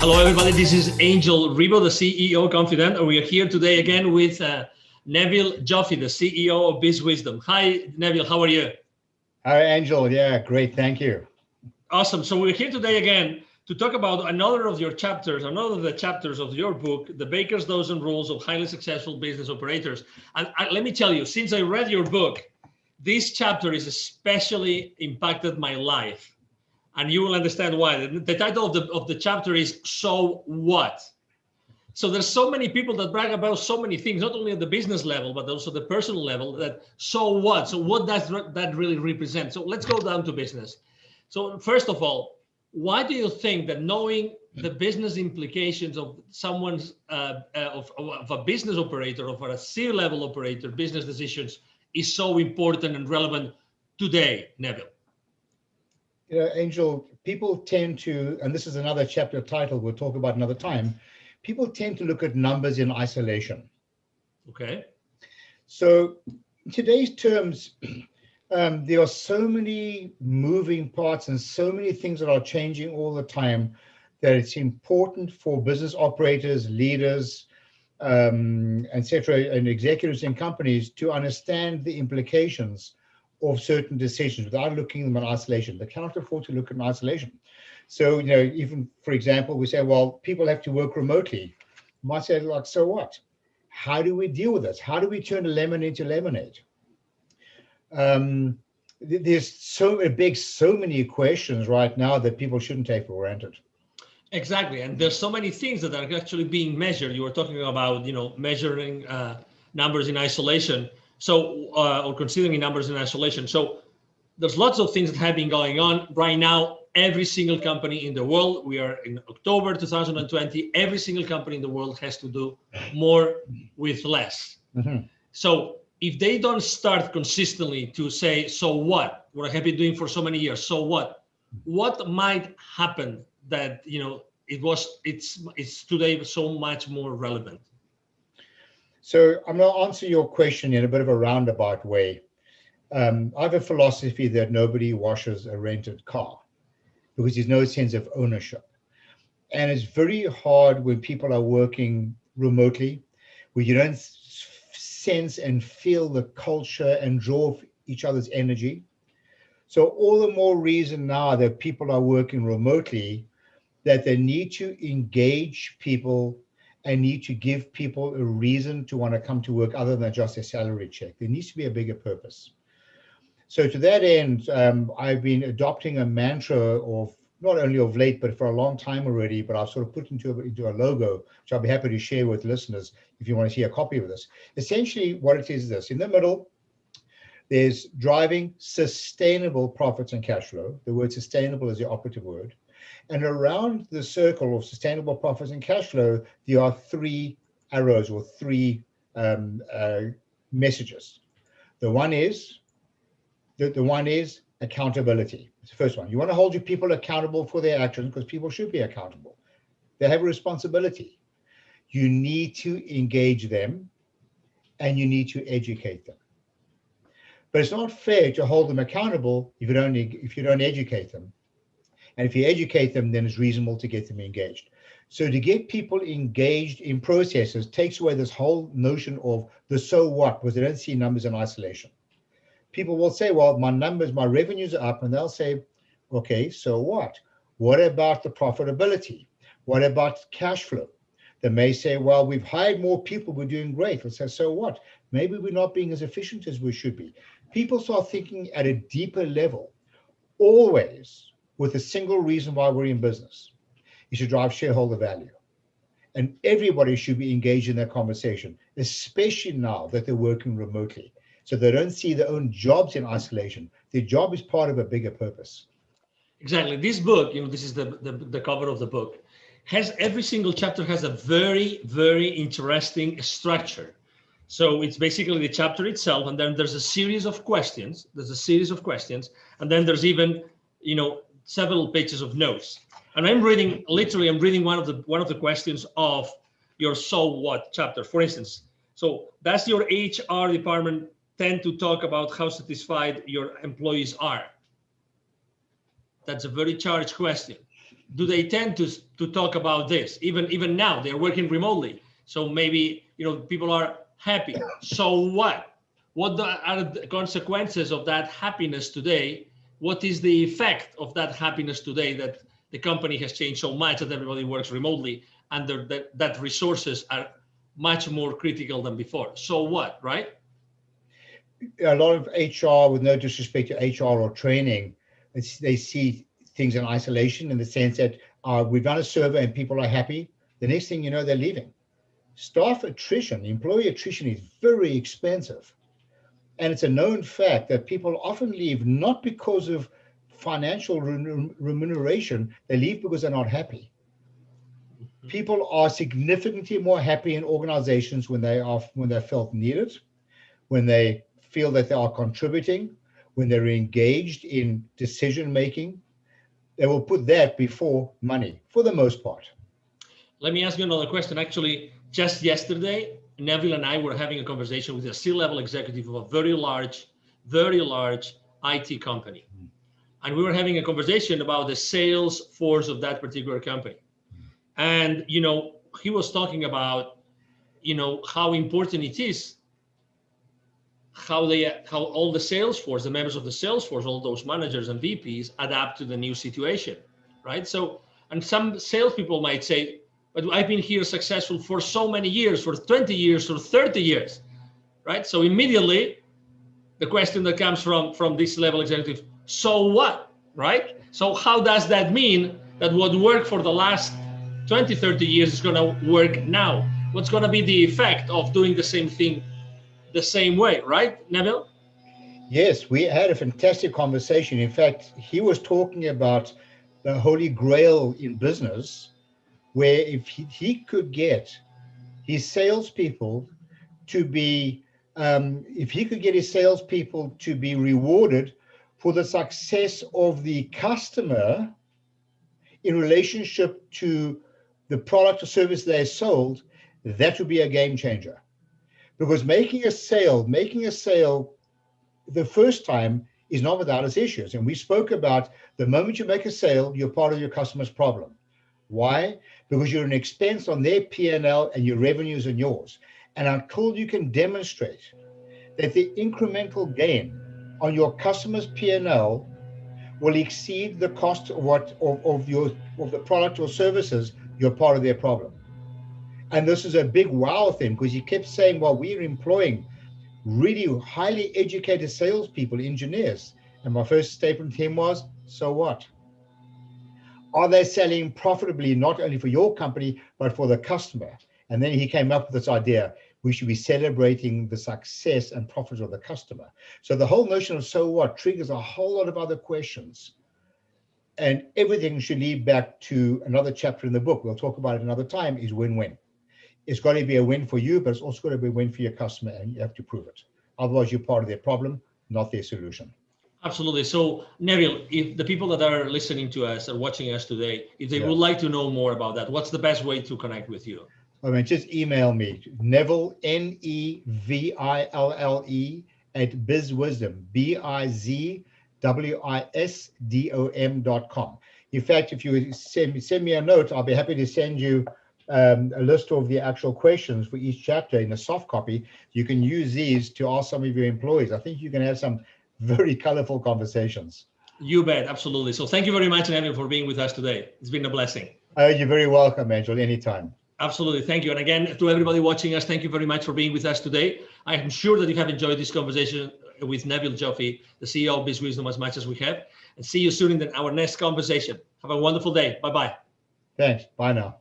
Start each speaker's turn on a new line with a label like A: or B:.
A: Hello, everybody. This is Angel Ribo, the CEO Confident, and we are here today again with Neville Joffe, the CEO of Biz Wisdom. Hi, Neville. How are you?
B: Hi, Angel. Yeah, great. Thank you.
A: Awesome. So we're here today again to talk about another of your chapters, another of the chapters of your book, The Baker's Dozen Rules of Highly Successful Business Operators. And let me tell you, since I read your book, this chapter has especially impacted my life. And you will understand why. The title of the chapter is So What? So there's so many people that brag about so many things, not only at the business level, but also the personal level, that so what? So what does that really represent? So let's go down to business. So first of all, why do you think that knowing the business implications of someone's, of a business operator, of a C-level operator, business decisions is so important and relevant today, Neville?
B: You know, Angel, people tend to, and this is another chapter title we'll talk about another time, people tend to look at numbers in isolation.
A: Okay.
B: So in today's terms, there are so many moving parts and so many things that are changing all the time that it's important for business operators, leaders, etc., and executives in companies to understand the implications of certain decisions without looking at them in isolation. They cannot afford to look in isolation. So, you know, even for example, we say, well, people have to work remotely. You might say, like, so what? How do we deal with this? How do we turn a lemon into lemonade? There's so many questions right now that people shouldn't take for granted.
A: Exactly, and there's so many things that are actually being measured. You were talking about, measuring numbers in isolation. So, or considering numbers in isolation. So, there's lots of things that have been going on right now. Every single company in the world, we are in October 2020. Every single company in the world has to do more with less.
B: Mm-hmm.
A: So, if they don't start consistently to say, so what? What I have been doing for so many years. So what? What might happen that it's today so much more relevant?
B: So I'm going to answer your question in a bit of a roundabout way. I have a philosophy that nobody washes a rented car because there's no sense of ownership. And it's very hard when people are working remotely, where you don't sense and feel the culture and draw each other's energy. So all the more reason now that people are working remotely that they need to engage people and need to give people a reason to want to come to work other than just a salary check. There needs to be a bigger purpose. So to that end, I've been adopting a mantra of not only of late, but for a long time already, but I've sort of put into a logo, which I'll be happy to share with listeners if you want to see a copy of this. Essentially what it is this: in the middle, there's driving sustainable profits and cash flow. The word sustainable is the operative word. And around the circle of sustainable profits and cash flow, there are three arrows or three messages. The one is accountability. It's the first one. You want to hold your people accountable for their actions because people should be accountable. They have a responsibility. You need to engage them and you need to educate them. But it's not fair to hold them accountable if you don't educate them. And if you educate them, then it's reasonable to get them engaged. So to get people engaged in processes takes away this whole notion of the so what, because they don't see numbers in isolation. People will say, well, my revenues are up, and they'll say, okay, so what? What about the profitability? What about cash flow? They may say, well, we've hired more people, we're doing great. We'll say, so what? Maybe we're not being as efficient as we should be. People start thinking at a deeper level, always with a single reason why we're in business, is to drive shareholder value. And everybody should be engaged in that conversation, especially now that they're working remotely. So they don't see their own jobs in isolation. Their job is part of a bigger purpose.
A: Exactly. This book, this is the cover of the book, every single chapter has a very, very interesting structure. So it's basically the chapter itself, and then there's a series of questions. And then there's even, several pages of notes. And I'm reading one of the questions of your So What chapter. For instance, so does your HR department tend to talk about how satisfied your employees are? That's a very charged question. do they tend to talk about this? Even now, they're working remotely. So maybe, people are happy. So what? What are the consequences of that happiness today? What is the effect of that happiness today that the company has changed so much that everybody works remotely and that resources are much more critical than before? So what, right?
B: A lot of HR, with no disrespect to HR or training, they see things in isolation in the sense that we've done a survey and people are happy. The next thing you know, they're leaving. Staff attrition, employee attrition is very expensive. And it's a known fact that people often leave not because of financial remuneration, they leave because they're not happy. People are significantly more happy in organizations when they're felt needed, when they feel that they are contributing, when they're engaged in decision making. They will put that before money for the most part.
A: Let me ask you another question. Actually, just yesterday, Neville and I were having a conversation with a C-level executive of a very large IT company. And we were having a conversation about the sales force of that particular company. And, he was talking about, how important it is, how all the sales force, the members of the sales force, all those managers and VPs adapt to the new situation, right? So, and some salespeople might say, but I've been here successful for so many years, for 20 years or 30 years, right? So immediately, the question that comes from this level executive, so what, right? So how does that mean that what worked for the last 20, 30 years is going to work now? What's going to be the effect of doing the same thing the same way, right, Neville?
B: Yes, we had a fantastic conversation. In fact, he was talking about the holy grail in business, where if he could get his salespeople to be, rewarded for the success of the customer in relationship to the product or service they sold, that would be a game changer. Because making a sale the first time is not without its issues. And we spoke about the moment you make a sale, you're part of your customer's problem. Why? Because you're an expense on their P&L and your revenues and yours. And until you can demonstrate that the incremental gain on your customer's P&L will exceed the cost of the product or services, you're part of their problem. And this is a big wow thing, because he kept saying, well, we're employing really highly educated salespeople, engineers. And my first statement to him was, so what? Are they selling profitably, not only for your company, but for the customer? And then he came up with this idea, we should be celebrating the success and profits of the customer. So the whole notion of so what triggers a whole lot of other questions. And everything should lead back to another chapter in the book. We'll talk about it another time, is win-win. It's got to be a win for you, but it's also got to be a win for your customer, and you have to prove it. Otherwise, you're part of their problem, not their solution.
A: Absolutely. So, Neville, if the people that are listening to us or watching us today, if they would like to know more about that, what's the best way to connect with you?
B: I mean, just email me, Neville, Neville, at bizwisdom, bizwisdom.com. In fact, if you send me a note, I'll be happy to send you a list of the actual questions for each chapter in a soft copy. You can use these to ask some of your employees. I think you can have some very colorful conversations.
A: You bet, absolutely. So thank you very much, Neville, for being with us today. It's been a blessing.
B: You're very welcome, Angel, anytime.
A: Absolutely, thank you. And again, to everybody watching us, thank you very much for being with us today. I am sure that you have enjoyed this conversation with Neville Joffe, the CEO of BizWisdom, as much as we have. And see you soon in our next conversation. Have a wonderful day. Bye-bye.
B: Thanks. Bye now.